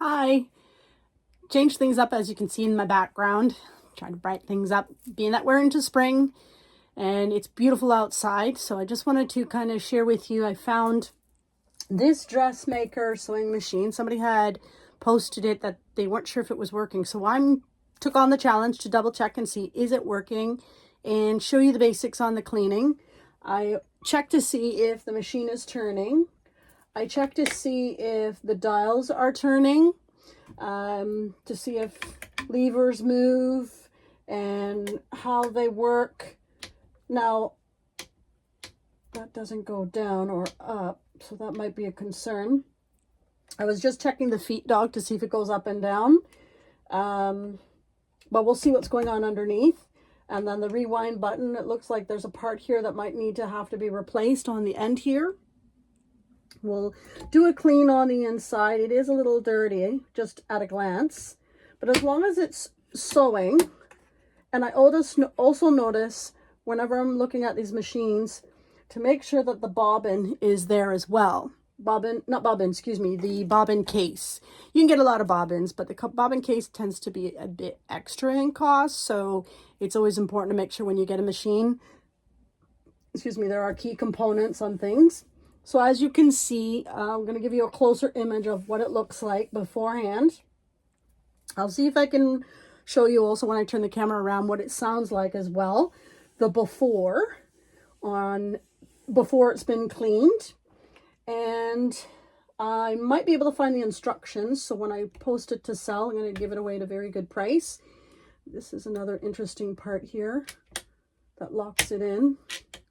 Hi. Change things up, as you can see in my background. Trying to brighten things up, being that we're into spring and it's beautiful outside. So I just wanted to kind of share with you, I found this dressmaker sewing machine. Somebody had posted it that they weren't sure if it was working. So I took on the challenge to double check and see, is it working, and show you the basics on the cleaning. I checked to see if the machine is turning. I checked to see if the dials are turning, to see if levers move and how they work. Now, that doesn't go down or up, so that might be a concern. I was just checking the feet dog to see if it goes up and down, but we'll see what's going on underneath. And then the rewind button, it looks like there's a part here that might need to have to be replaced on the end here. We'll do a clean on the inside. It is a little dirty, just at a glance, but as long as it's sewing. And I also notice whenever I'm looking at these machines to make sure that the bobbin is there as well. The bobbin case. You can get a lot of bobbins, but the bobbin case tends to be a bit extra in cost. So it's always important to make sure when you get a machine, there are key components on things. So as you can see, I'm going to give you a closer image of what it looks like beforehand. I'll see if I can show you also when I turn the camera around what it sounds like as well. The before it's been cleaned. And I might be able to find the instructions. So when I post it to sell, I'm going to give it away at a very good price. This is another interesting part here that locks it in.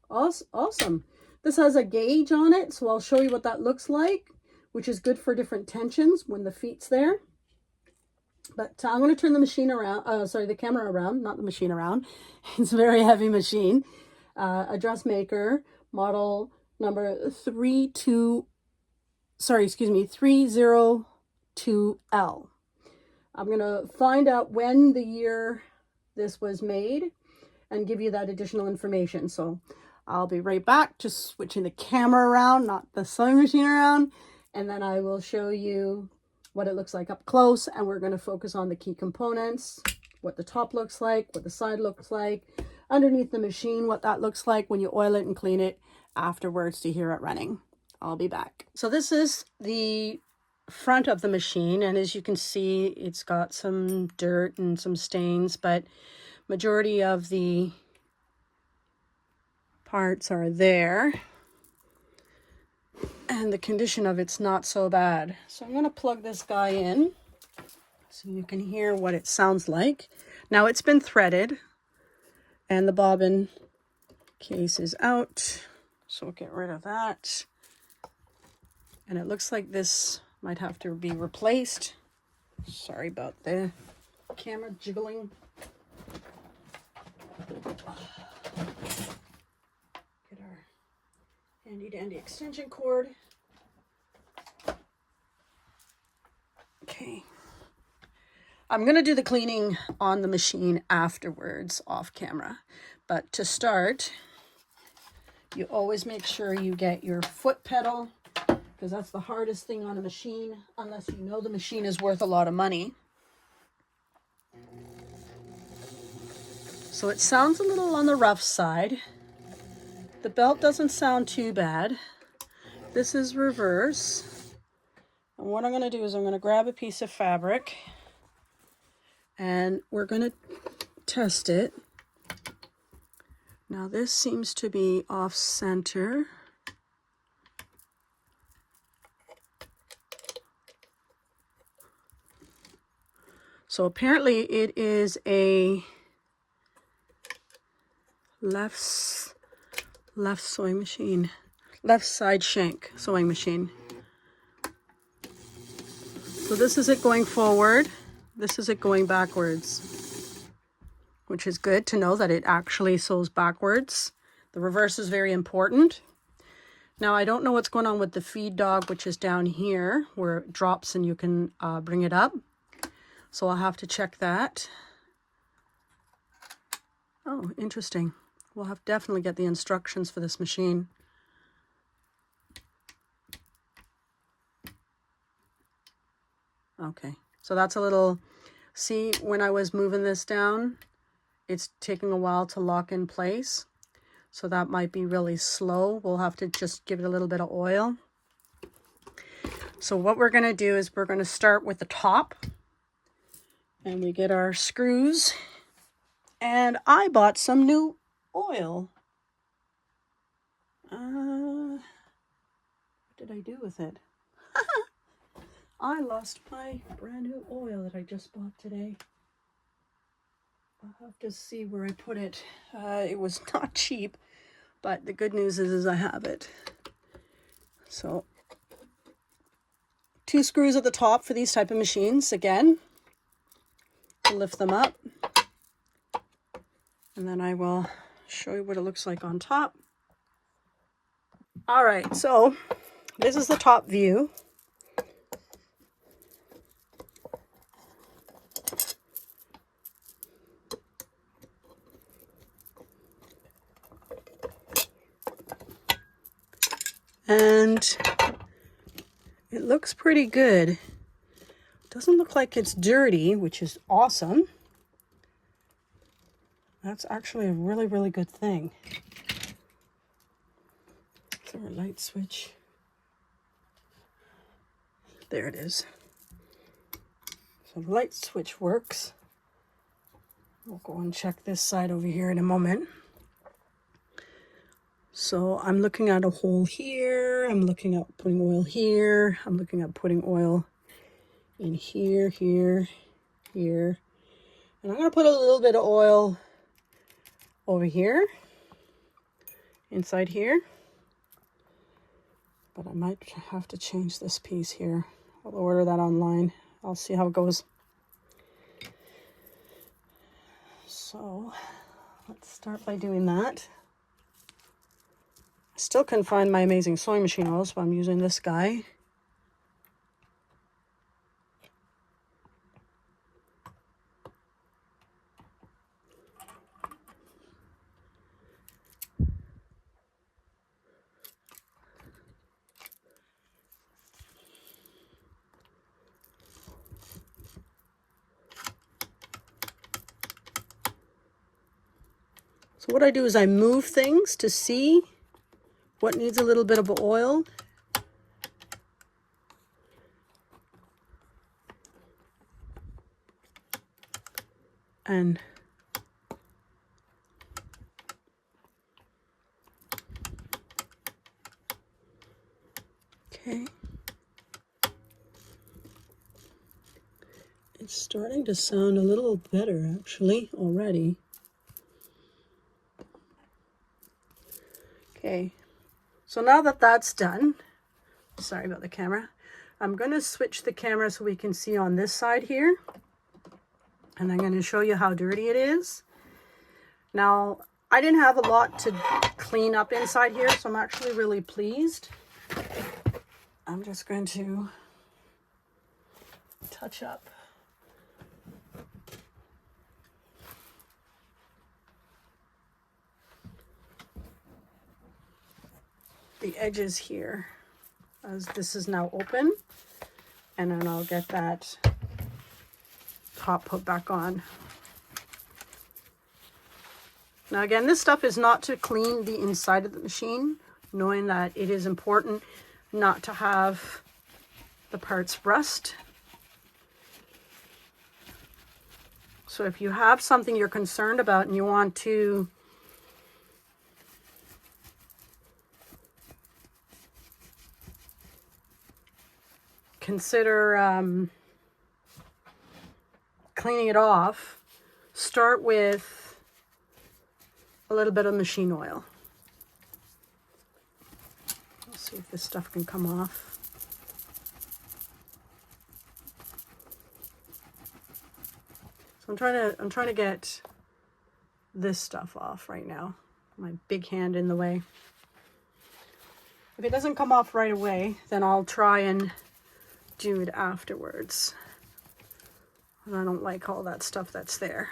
Awesome. This has a gauge on it, so I'll show you what that looks like, which is good for different tensions when the feet's there. But I'm going to turn the machine around, the camera around, not the machine around. It's a very heavy machine. A dressmaker, model number 302L. I'm going to find out when the year this was made and give you that additional information. So I'll be right back, just switching the camera around, not the sewing machine around, and then I will show you what it looks like up close, and we're going to focus on the key components, what the top looks like, what the side looks like, underneath the machine, what that looks like when you oil it and clean it afterwards to hear it running. I'll be back. So this is the front of the machine, and as you can see, it's got some dirt and some stains, but majority of the parts are there, and the condition of it's not so bad. So I'm going to plug this guy in so you can hear what it sounds like. Now it's been threaded and the bobbin case is out, so we'll get rid of that. And it looks like this might have to be replaced. Sorry about the camera jiggling. Get our handy dandy extension cord. Okay. I'm going to do the cleaning on the machine afterwards off camera. But to start, you always make sure you get your foot pedal, because that's the hardest thing on a machine, unless you know the machine is worth a lot of money. So it sounds a little on the rough side. The belt doesn't sound too bad. This is reverse. And what I'm going to do is I'm going to grab a piece of fabric and we're going to test it. Now this seems to be off center. So apparently it is a left sewing machine, left side shank sewing machine. So this is it going forward, this is it going backwards, which is good to know that it actually sews backwards. The reverse is very important. Now I don't know what's going on with the feed dog, which is down here where it drops and you can bring it up. So I'll have to check that. Oh, interesting. We'll have to definitely get the instructions for this machine. Okay, so that's a little, see, when I was moving this down, it's taking a while to lock in place. So that might be really slow. We'll have to just give it a little bit of oil. So what we're going to do is we're going to start with the top. And we get our screws. And I bought some new oil. What did I do with it? I lost my brand new oil that I just bought today. I'll have to see where I put it. It was not cheap, but the good news is I have it. So 2 screws at the top for these type of machines again. Lift them up. And then I will show you what it looks like on top. All right, so this is the top view. And it looks pretty good. Doesn't look like it's dirty, which is awesome. That's actually a really, really good thing. Is there a light switch? There it is. So the light switch works. We'll go and check this side over here in a moment. So I'm looking at a hole here. I'm looking at putting oil here. I'm looking at putting oil in here, here, here. And I'm going to put a little bit of oil over here, inside here. But I might have to change this piece here. I'll order that online. I'll see how it goes. So let's start by doing that. I still couldn't find my Amazing Sewing Machine oil, so I'm using this guy. So what I do is I move things to see what needs a little bit of oil. And okay. It's starting to sound a little better actually already. Okay, so now that that's done, sorry about the camera, I'm going to switch the camera so we can see on this side here. And I'm going to show you how dirty it is. Now, I didn't have a lot to clean up inside here, so I'm actually really pleased. I'm just going to touch up. The edges here, as this is now open, and then I'll get that top put back on. Now again, this stuff is not to clean the inside of the machine, knowing that it is important not to have the parts rust. So if you have something you're concerned about and you want to consider cleaning it off, start with a little bit of machine oil. Let's see if this stuff can come off. So I'm trying to get this stuff off right now. My big hand in the way. If it doesn't come off right away, then I'll try and do it afterwards. And I don't like all that stuff that's there.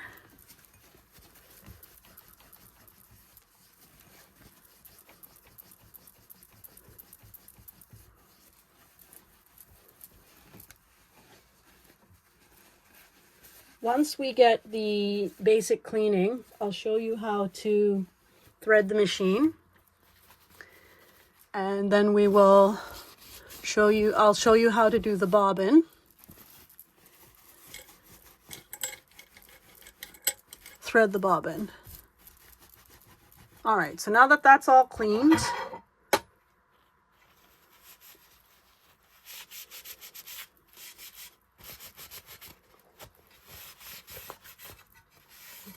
Once we get the basic cleaning, I'll show you how to thread the machine. And then we will I'll show you how to do the bobbin. Thread the bobbin. All right, so now that that's all cleaned,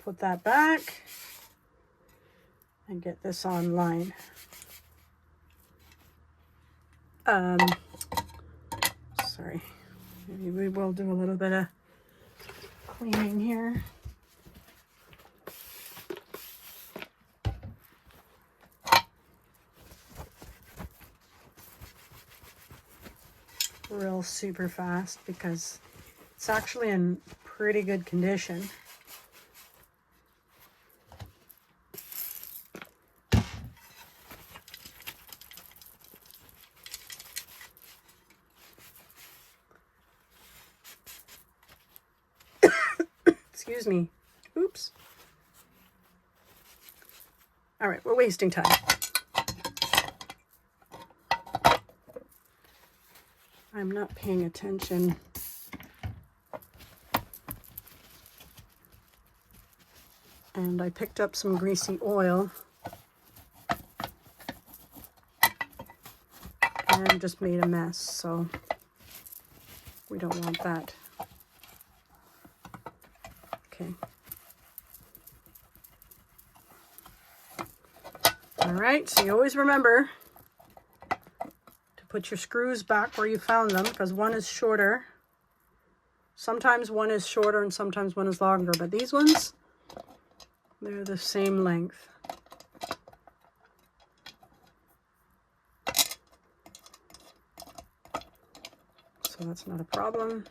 put that back and get this online. Sorry, maybe we will do a little bit of cleaning here. Real super fast because it's actually in pretty good condition. Excuse me. Oops. All right, we're wasting time. I'm not paying attention. And I picked up some greasy oil and just made a mess, so we don't want that. Okay. All right, so you always remember to put your screws back where you found them, because one is shorter. Sometimes one is shorter and sometimes one is longer, but these ones, they're the same length. So that's not a problem.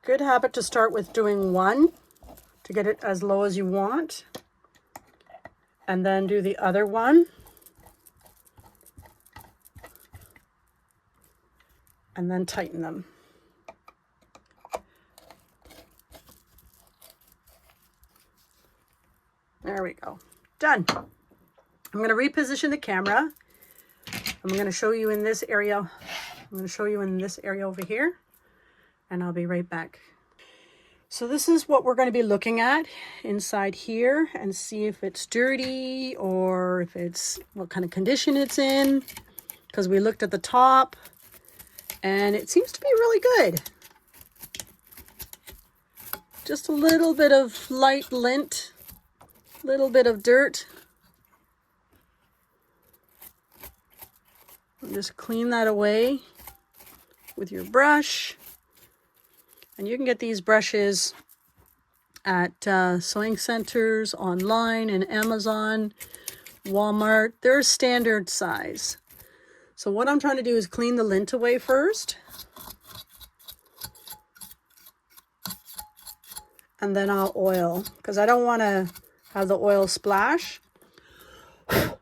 Good habit to start with doing one to get it as low as you want, and then do the other one, and then tighten them. There we go. Done. I'm going to reposition the camera. I'm going to show you in this area. I'm going to show you in this area over here, and I'll be right back. So this is what we're going to be looking at inside here, and see if it's dirty or if it's what kind of condition it's in, because we looked at the top and it seems to be really good. Just a little bit of light lint, a little bit of dirt. And just clean that away with your brush. And you can get these brushes at sewing centers, online, and Amazon, Walmart. They're standard size. So what I'm trying to do is clean the lint away first. And then I'll oil, because I don't want to have the oil splash. That's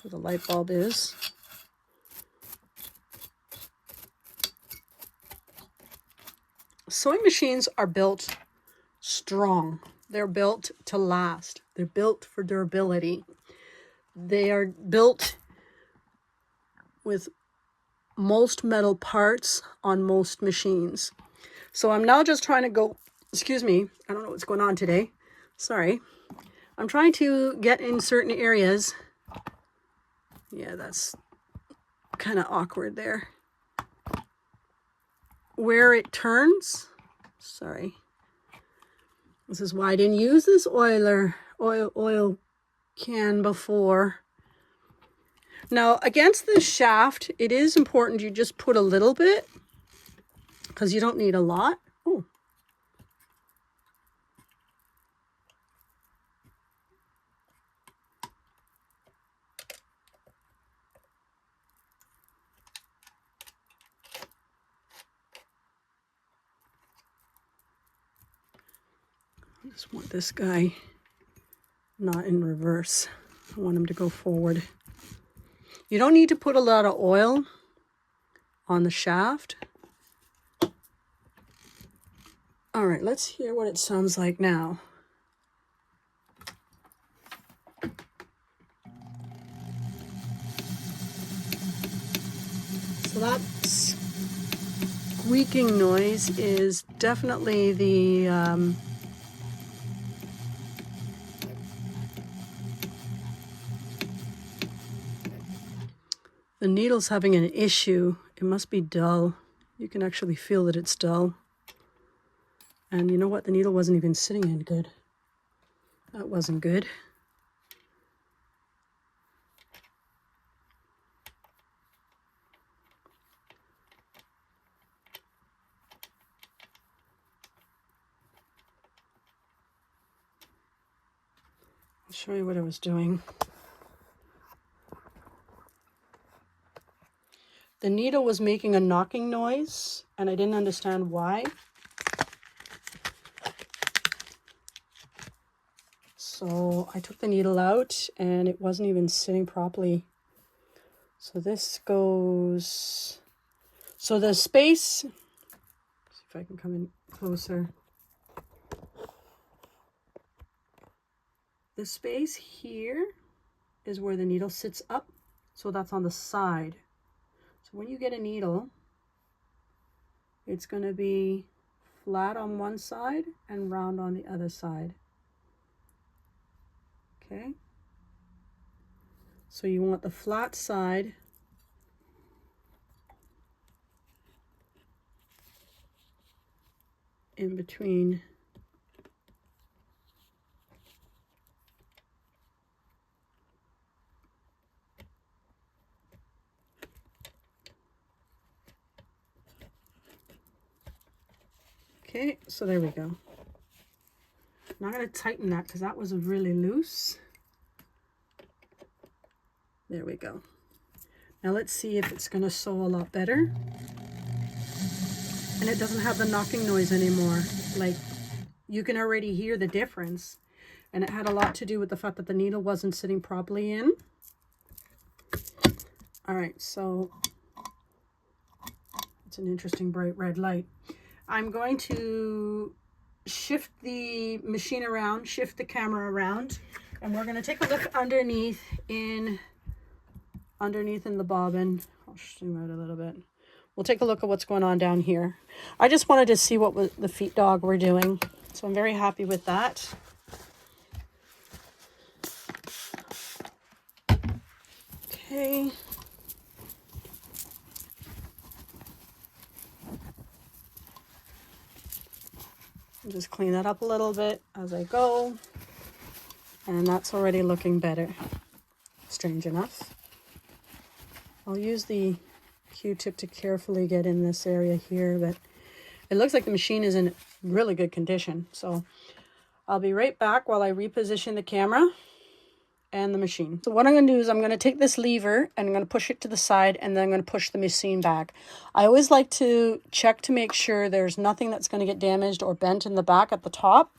where the light bulb is. Sewing machines are built strong. They're built to last. They're built for durability. They are built with most metal parts on most machines. So I'm now just trying to go, excuse me, I don't know what's going on today. Sorry. I'm trying to get in certain areas. Yeah, that's kind of awkward there. Where it turns, sorry. This is why I didn't use this oil can before. Now, against this shaft, it is important you just put a little bit, because you don't need a lot. Oh. I just want this guy not in reverse. I want him to go forward. You don't need to put a lot of oil on the shaft. All right, let's hear what it sounds like now. So that squeaking noise is definitely the needle's having an issue. It must be dull. You can actually feel that it's dull. And you know what? The needle wasn't even sitting in good. That wasn't good. I'll show you what I was doing. The needle was making a knocking noise, and I didn't understand why. So I took the needle out, and it wasn't even sitting properly. So this goes... So the space... Let's see if I can come in closer. The space here is where the needle sits up. So that's on the side. So when you get a needle, it's going to be flat on one side and round on the other side. Okay? So you want the flat side in between Okay, so there we go. Now I'm going to tighten that because that was really loose. There we go. Now let's see if it's going to sew a lot better. And it doesn't have the knocking noise anymore. Like, you can already hear the difference. And it had a lot to do with the fact that the needle wasn't sitting properly in. All right, so it's an interesting bright red light. I'm going to shift the machine around, shift the camera around, and we're going to take a look underneath in the bobbin. I'll zoom out a little bit. We'll take a look at what's going on down here. I just wanted to see what the feet dog were doing, so I'm very happy with that. Okay. I'll just clean that up a little bit as I go. And that's already looking better. Strange enough. I'll use the Q-tip to carefully get in this area here, but it looks like the machine is in really good condition. So I'll be right back while I reposition the camera and the machine. So what I'm going to do is I'm going to take this lever and I'm going to push it to the side, and then I'm going to push the machine back. I always like to check to make sure there's nothing that's going to get damaged or bent in the back at the top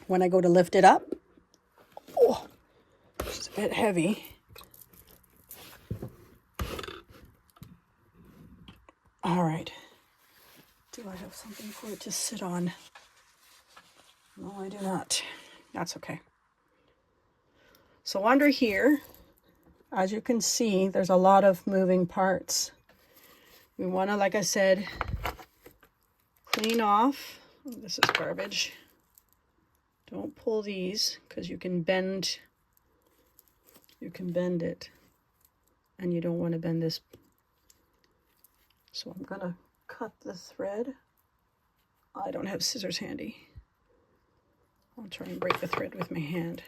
when I go to lift it up. Oh, it's a bit heavy. All right. Do I have something for it to sit on? No, I do not. That's okay. So under here, as you can see, there's a lot of moving parts. We want to, like I said, clean off. Oh, this is garbage. Don't pull these because you can bend it, and you don't want to bend this. So I'm going to cut the thread. I don't have scissors handy. I'll try and break the thread with my hand.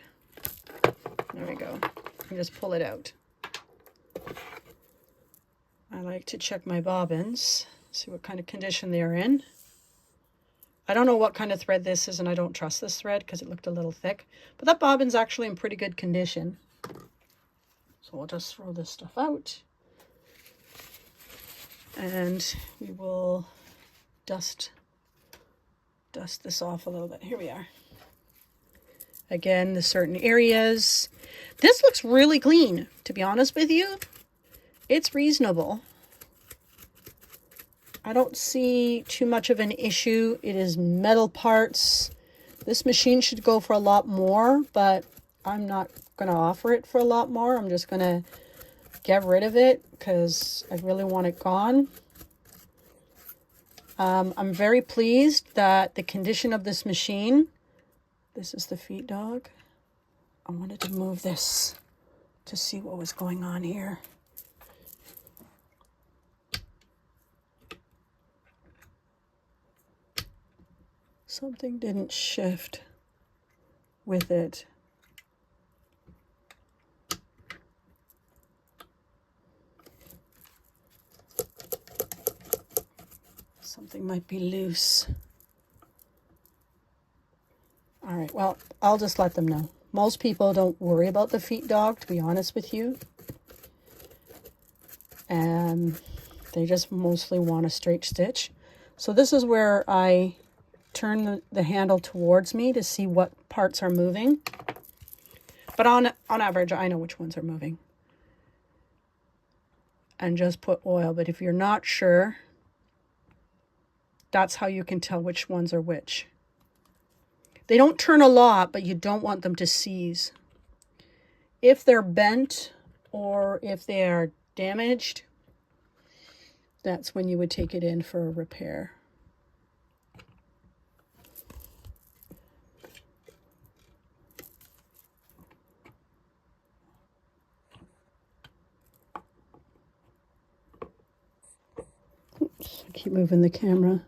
There we go. And just pull it out. I like to check my bobbins, see what kind of condition they are in. I don't know what kind of thread this is, and I don't trust this thread because it looked a little thick. But that bobbin's actually in pretty good condition. So we'll just throw this stuff out. And we will dust this off a little bit. Here we are. Again, the certain areas. This looks really clean, to be honest with you. it's reasonable. I don't see too much of an issue. It is metal parts. This machine should go for a lot more, but I'm not going to offer it for a lot more. I'm just going to get rid of it because I really want it gone. I'm very pleased that the condition of this machine, this is the feed dog. I wanted to move this to see what was going on here. Something didn't shift with it. Something might be loose. All right, well, I'll just let them know. Most people don't worry about the feed dog, to be honest with you. And they just mostly want a straight stitch. So this is where I turn the handle towards me to see what parts are moving. But on average, I know which ones are moving. And just put oil. But if you're not sure, that's how you can tell which ones are which. They don't turn a lot, but you don't want them to seize. If they're bent or if they are damaged, that's when you would take it in for a repair. Oops, I keep moving the camera.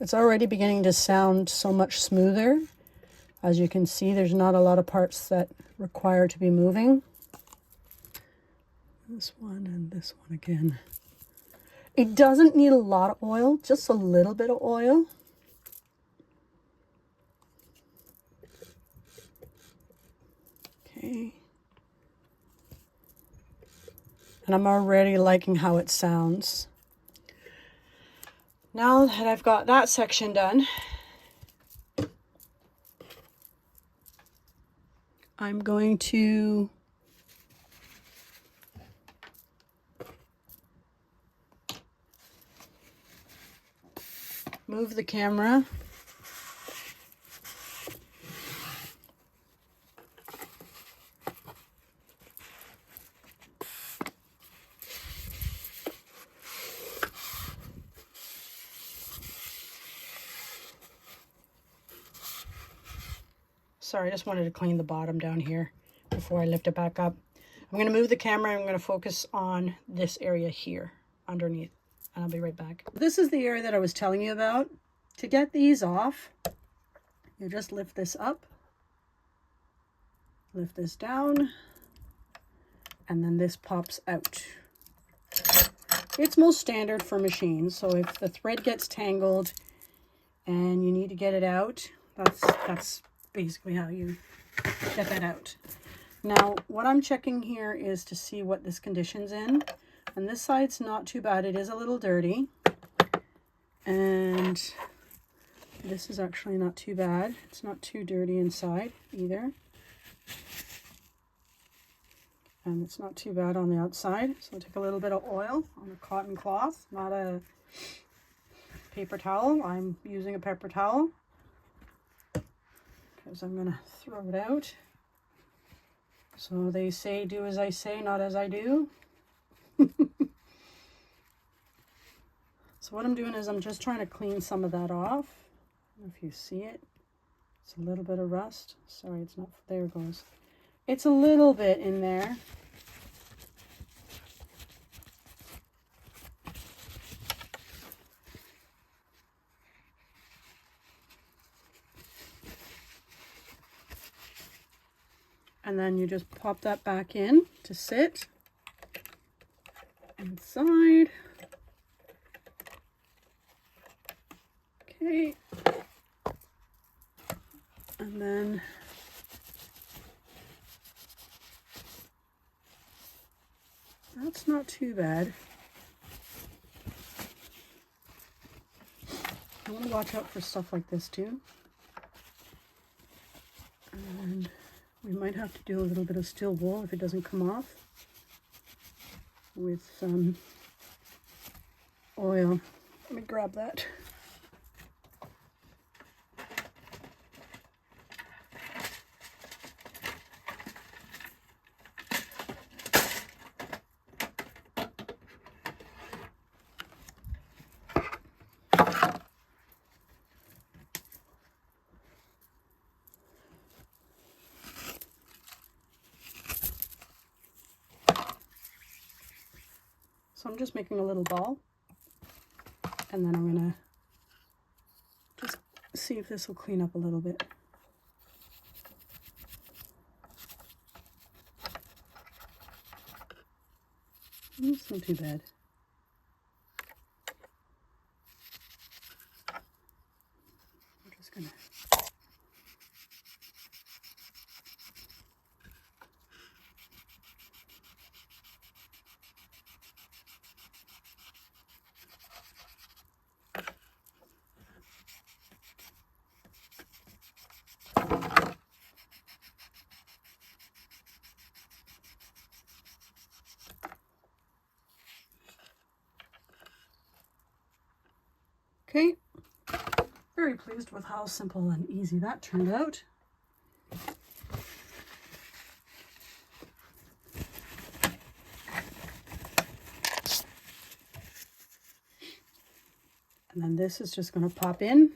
It's already beginning to sound so much smoother. As you can see, there's not a lot of parts that require to be moving. This one and this one again. It doesn't need a lot of oil, just a little bit of oil. Okay. And I'm already liking how it sounds. Now that I've got that section done, I'm going to move the camera. Sorry, I just wanted to clean the bottom down here before I lift it back up. I'm going to move the camera and I'm going to focus on this area here underneath, and I'll be right back. This is the area that I was telling you about. To get these off, you just lift this up, lift this down, and then this pops out. It's most standard for machines, so if the thread gets tangled and you need to get it out, that's basically how you get that out. Now, what I'm checking here is to see what this condition's in. And this side's not too bad. It is a little dirty. And this is actually not too bad. It's not too dirty inside either. And it's not too bad on the outside. So I'll take a little bit of oil on a cotton cloth, not a paper towel. I'm using a paper towel because I'm going to throw it out. So they say, do as I say, not as I do. So what I'm doing is I'm just trying to clean some of that off. I don't know if you see it. It's a little bit of rust. Sorry, it's not, there it goes. It's a little bit in there. And then you just pop that back in to sit inside. Okay. And then that's not too bad. I want to watch out for stuff like this too. And we might have to do a little bit of steel wool if it doesn't come off with some oil. Let me grab that. So I'm just making a little ball, and then I'm gonna just see if this will clean up a little bit. It's not too bad. I'm just gonna okay. Very pleased with how simple and easy that turned out. And then this is just going to pop in,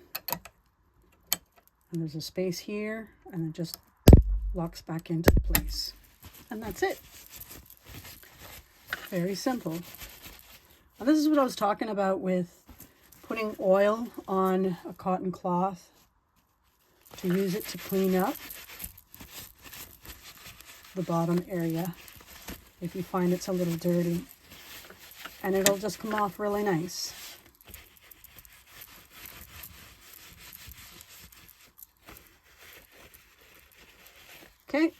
and there's a space here, and it just locks back into place. And that's it. Very simple. Now, this is what I was talking about with putting oil on a cotton cloth to use it to clean up the bottom area if you find it's a little dirty, and it'll just come off really nice. Okay.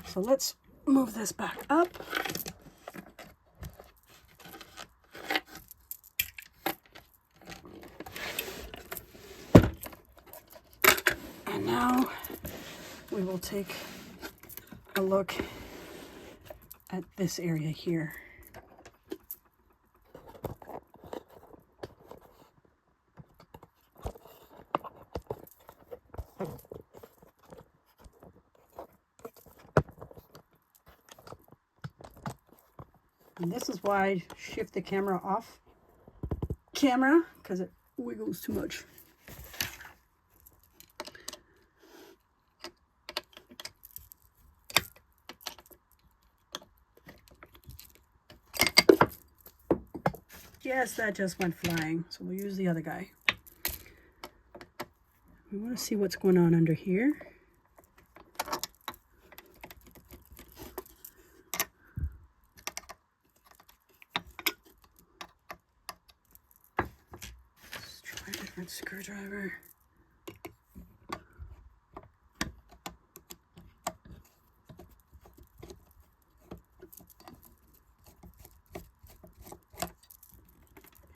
So let's move this back up. And now we will take a look at this area here. And this is why I shift the camera off camera, because it wiggles too much. Yes, that just went flying. So we'll use the other guy. We want to see what's going on under here. Let's try a different screwdriver.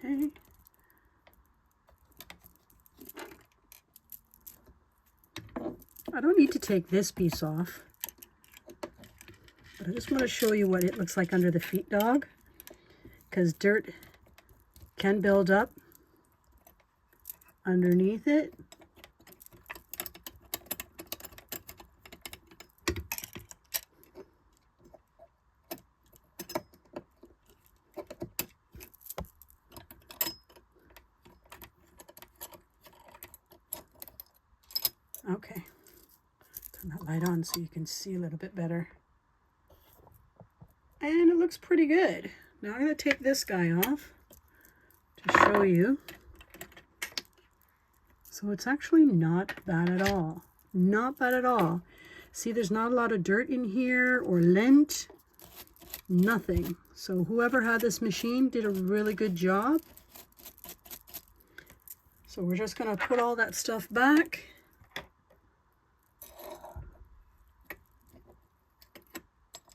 Okay. I don't need to take this piece off, but I just want to show you what it looks like under the feet dog, because dirt can build up underneath it. Okay, turn that light on so you can see a little bit better. And it looks pretty good. Now I'm going to take this guy off to show you. So it's actually not bad at all. Not bad at all. See, there's not a lot of dirt in here or lint. Nothing. So whoever had this machine did a really good job. So we're just going to put all that stuff back.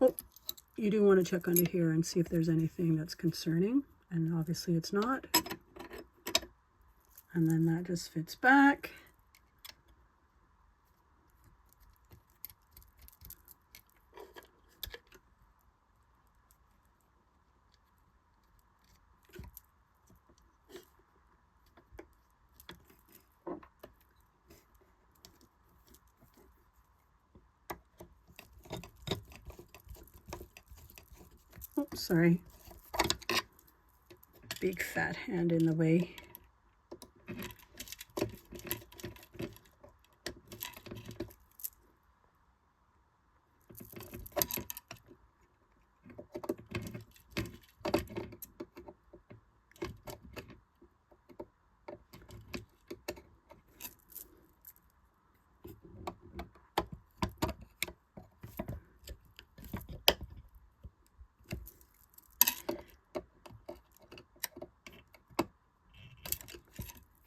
Oh, you do want to check under here and see if there's anything that's concerning, and obviously it's not. And then that just fits back. Oops, sorry. Big fat hand in the way.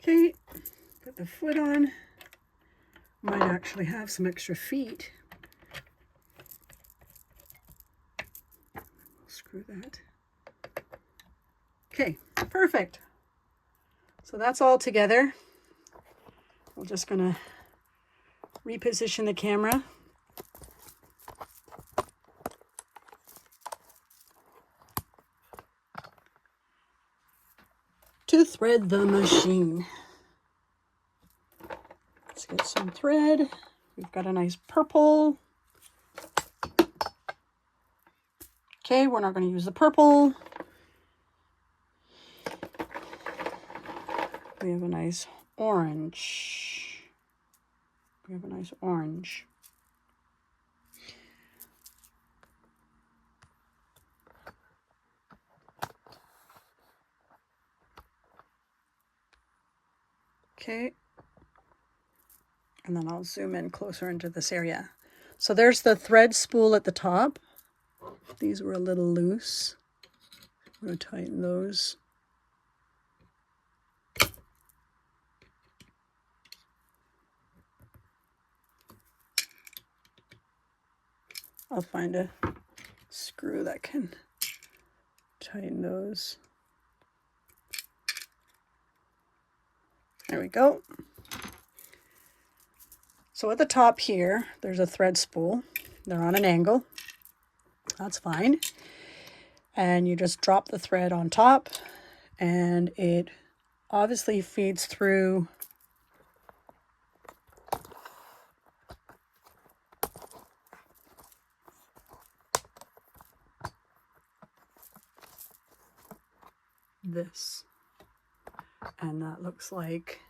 Okay, put the foot on. Might actually have some extra feet. Screw that. Okay, perfect. So that's all together. We're just gonna reposition the camera. To thread the machine. Let's get some thread. We've got a nice purple. Okay, we're not going to use the purple. We have a nice orange. We have a nice orange. Okay. And then I'll zoom in closer into this area. So there's the thread spool at the top. These were a little loose. I'm going to tighten those. I'll find a screw that can tighten those. There we go. So at the top here, there's a thread spool. They're on an angle. That's fine. And you just drop the thread on top, and it obviously feeds through this. And that looks like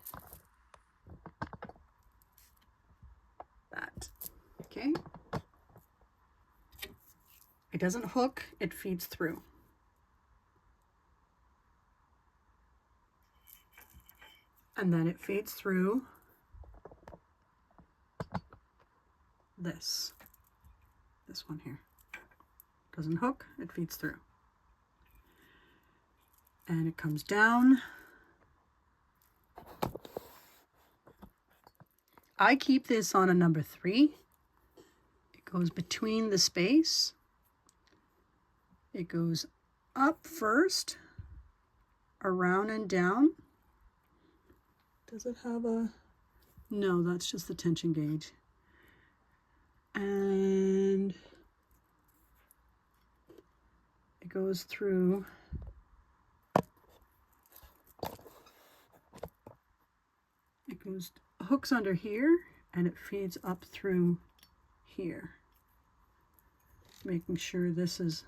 that. Okay. It doesn't hook, it feeds through. And then it feeds through this one here. Doesn't hook, it feeds through. And it comes down. I keep this on a number 3. It goes between the space. It goes up first, around and down. Does it have a... No, that's just the tension gauge. And it goes through hooks under here, and it feeds up through here. Make sure this is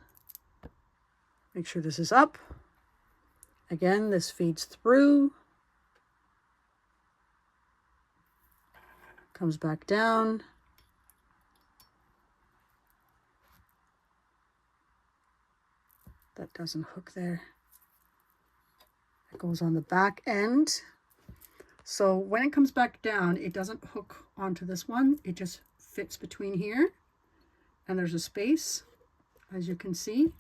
up. Again, this feeds through, comes back down. That doesn't hook there. It goes on the back end. So when it comes back down, it doesn't hook onto this one. It just fits between here. And there's a space, as you can see.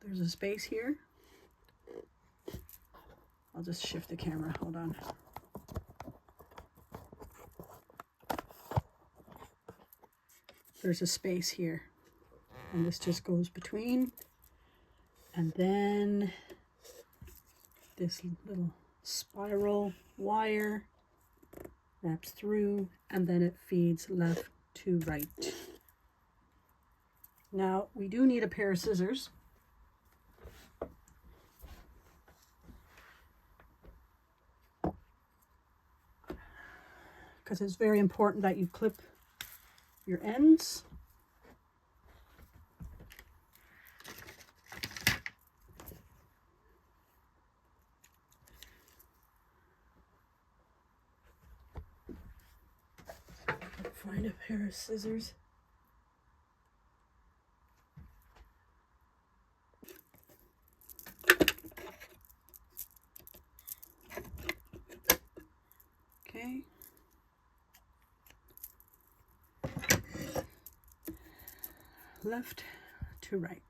There's a space here. I'll just shift the camera, hold on. there's a space here, and this just goes between, and then this little spiral wire wraps through, and then it feeds left to right. Now we do need a pair of scissors. Because it's very important that you clip your ends. Find a pair of scissors. Okay. Left to right.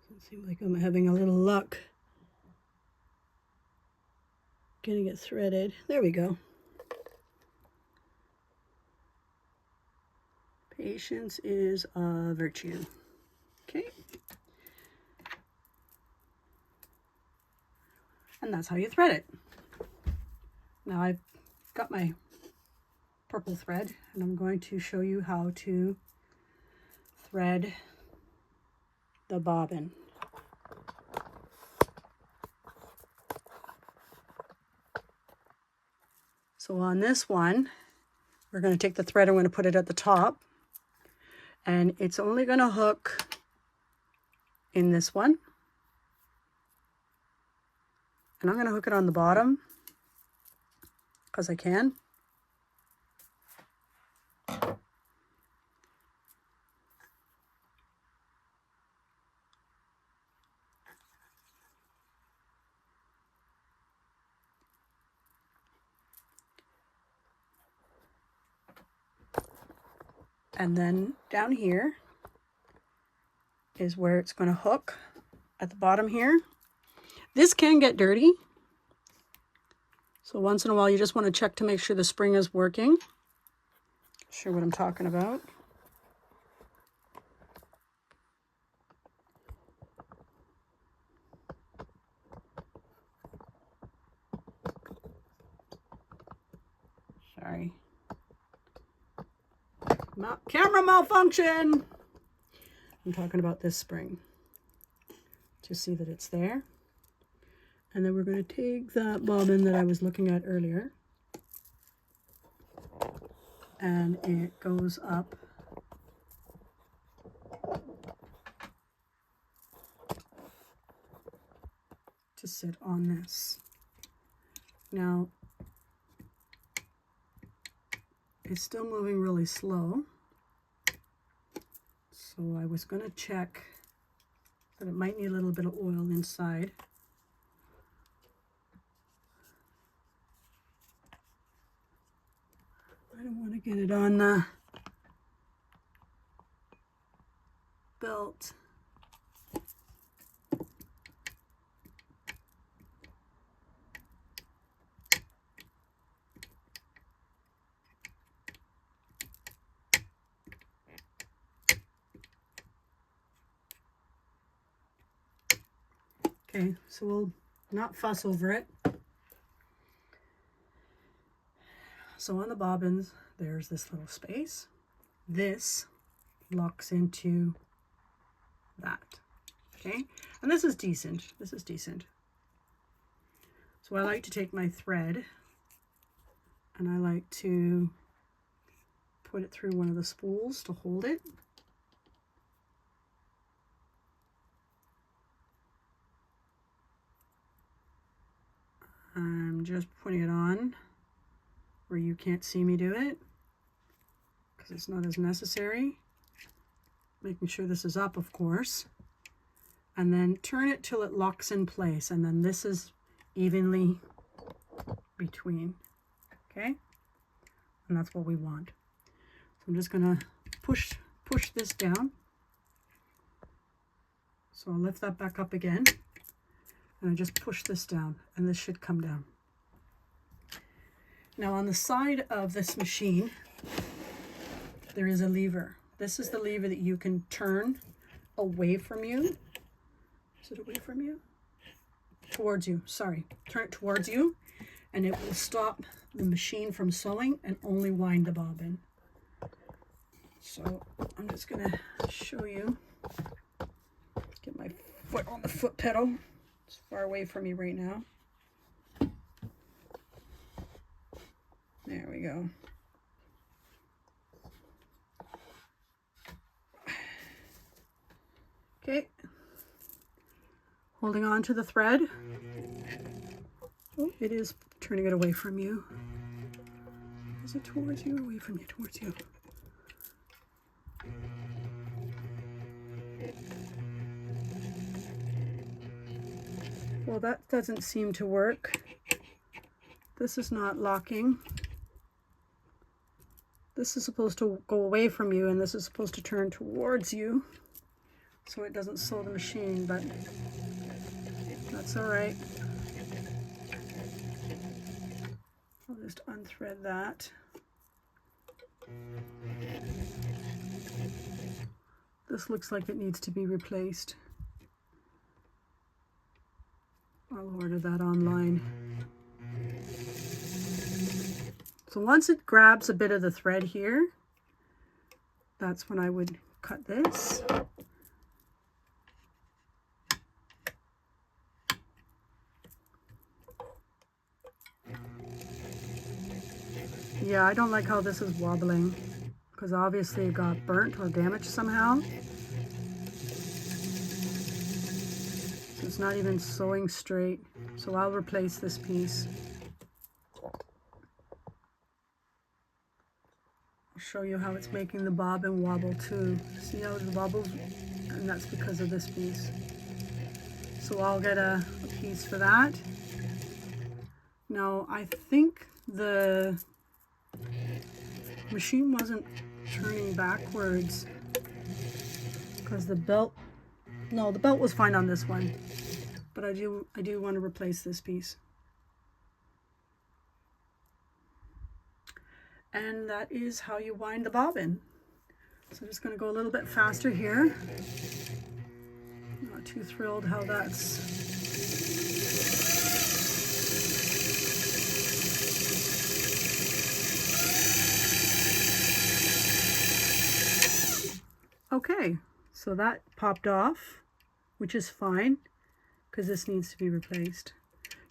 Doesn't seem like I'm having a little luck getting it threaded. There we go. Patience is a virtue. Okay. And that's how you thread it. Now I've got my purple thread, and I'm going to show you how to thread the bobbin. So on this one, we're going to take the thread, I'm going to put it at the top, and it's only going to hook in this one. And I'm going to hook it on the bottom because I can. And then down here is where it's going to hook at the bottom here. This can get dirty. So once in a while you just want to check to make sure the spring is working. Sure what I'm talking about. Sorry. Camera malfunction! I'm talking about this spring. Just see that it's there. And then we're going to take that bobbin that I was looking at earlier, and it goes up to sit on this. Now, it's still moving really slow, so I was going to check that it might need a little bit of oil inside. I don't want to get it on the belt. Okay, so we'll not fuss over it. So on the bobbins, there's this little space. This locks into that, okay? And this is decent, this is decent. So I like to take my thread and I like to put it through one of the spools to hold it. I'm just putting it on where you can't see me do it because it's not as necessary. Making sure this is up, of course. and then turn it till it locks in place, and then this is evenly between, okay? And that's what we want. So I'm just gonna push this down. So I'll lift that back up again, and I just push this down, and this should come down. Now on the side of this machine, there is a lever. This is the lever that you can turn away from you. Is it away from you? Towards you, sorry. Turn it towards you, and it will stop the machine from sewing and only wind the bobbin. So I'm just gonna show you. Get my foot on the foot pedal. It's far away from me right now. There we go. Okay. Holding on to the thread. Oh, it is turning it away from you. Is it towards you or away from you? Towards you. Well, that doesn't seem to work. This is not locking. This is supposed to go away from you, and this is supposed to turn towards you so it doesn't sew the machine, but that's all right. I'll just unthread that. This looks like it needs to be replaced. I'll order that online. So once it grabs a bit of the thread here, that's when I would cut this. Yeah, I don't like how this is wobbling, because obviously it got burnt or damaged somehow. So it's not even sewing straight. So I'll replace this piece. I'll show you how it's making the bobbin wobble too. See how it wobbles? And that's because of this piece. So I'll get a piece for that. Now I think the machine wasn't turning backwards because the belt, no, the belt was fine on this one, but I do want to replace this piece. And that is how you wind the bobbin. So I'm just going to go a little bit faster here. Not too thrilled how that's okay. So that popped off, which is fine because this needs to be replaced.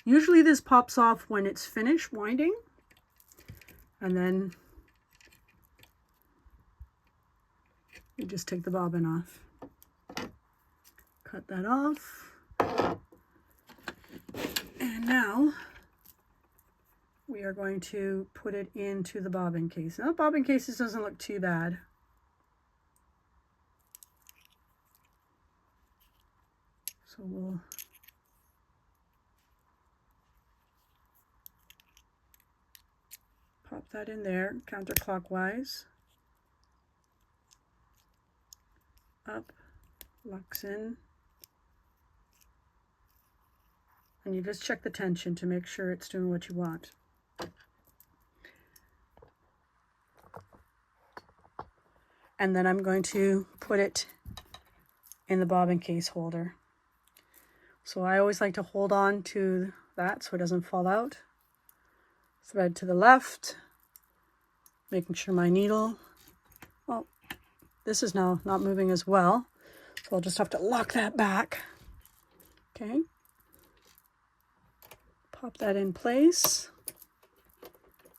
Usually this pops off when it's finished winding, and then you just take the bobbin off. Cut that off. And now we are going to put it into the bobbin case. Now, bobbin cases doesn't look too bad. So we'll pop that in there counterclockwise. Up, locks in. And you just check the tension to make sure it's doing what you want. And then I'm going to put it in the bobbin case holder. So I always like to hold on to that so it doesn't fall out. Thread to the left, making sure my needle, well, this is now not moving as well, so I'll just have to lock that back. Okay. Pop that in place.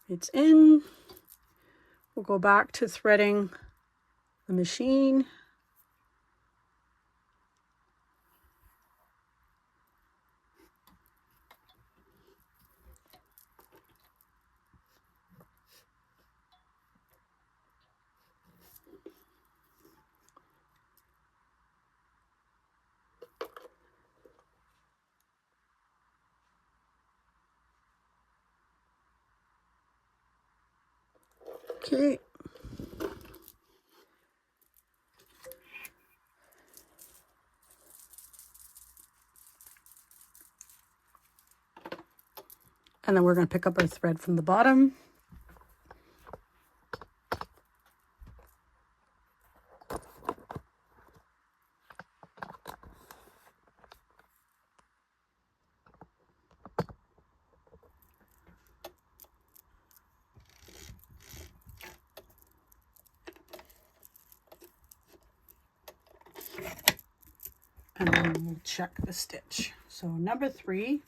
It's in. We'll go back to threading the machine. Okay. And then we're going to pick up our thread from the bottom. And then we'll check the stitch. So number 3,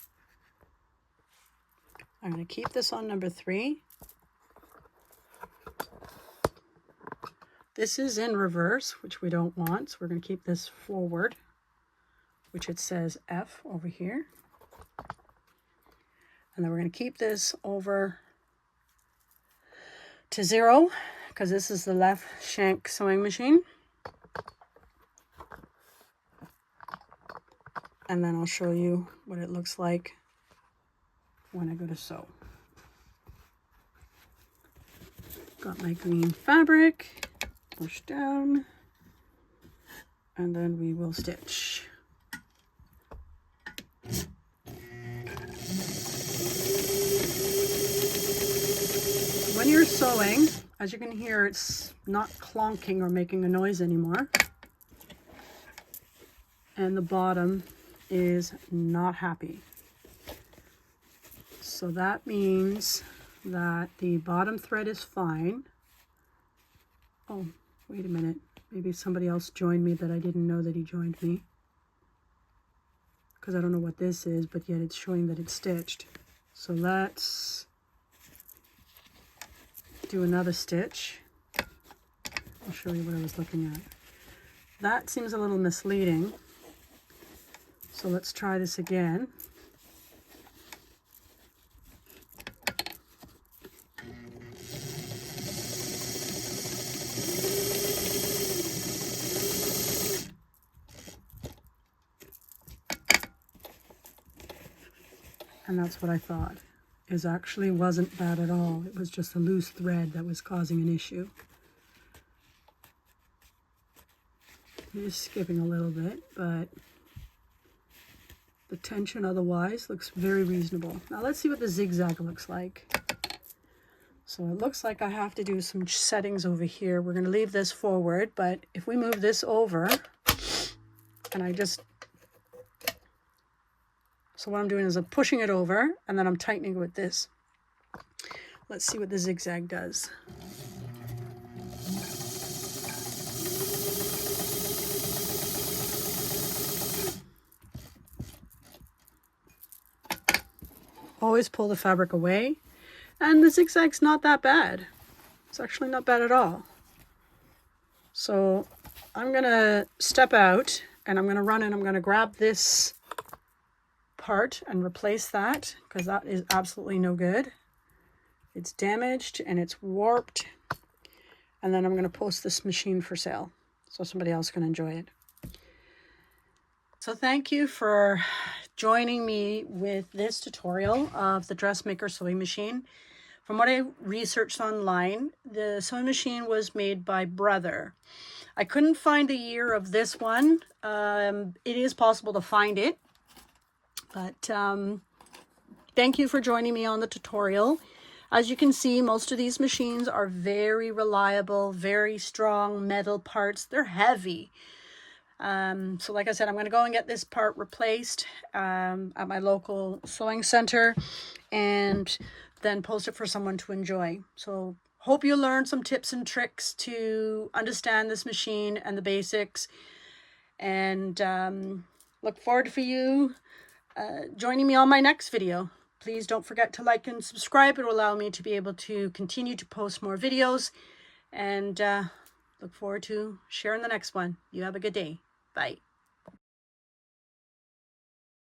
I'm going to keep this on number 3. This is in reverse, which we don't want, so we're going to keep this forward, which it says F over here. And then we're going to keep this over to 0, because this is the left shank sewing machine. And then I'll show you what it looks like when I go to sew. Got my green fabric, push down, and then we will stitch. When you're sewing, as you can hear, it's not clonking or making a noise anymore. And the bottom is not happy. So that means that the bottom thread is fine. Oh, wait a minute. Maybe somebody else joined me that I didn't know that he joined me. Because I don't know what this is, but yet it's showing that it's stitched. So let's do another stitch. I'll show you what I was looking at. That seems a little misleading. So let's try this again. And that's what I thought. It actually wasn't bad at all. It was just a loose thread that was causing an issue. I'm just skipping a little bit, but the tension otherwise looks very reasonable. Now let's see what the zigzag looks like. So it looks like I have to do some settings over here. We're going to leave this forward, but if we move this over, and I just... So what I'm doing is I'm pushing it over, and then I'm tightening with this. Let's see what the zigzag does. Always pull the fabric away, and the zigzag's not that bad. It's actually not bad at all. So I'm gonna step out, and I'm gonna run and I'm gonna grab this part and replace that, because that is absolutely no good. It's damaged and it's warped. And then I'm going to post this machine for sale so somebody else can enjoy it. So thank you for joining me with this tutorial of the Dressmaker sewing machine. From what I researched online, the sewing machine was made by Brother. I couldn't find the year of this one. It is possible to find it. But thank you for joining me on the tutorial. As you can see, most of these machines are very reliable, very strong metal parts. They're heavy. So like I said, I'm going to go and get this part replaced at my local sewing center and then post it for someone to enjoy. So hope you learned some tips and tricks to understand this machine and the basics. And look forward for you joining me on my next video. Please don't forget to like and subscribe. It will allow me to be able to continue to post more videos, and look forward to sharing the next one. You have a good day. Bye.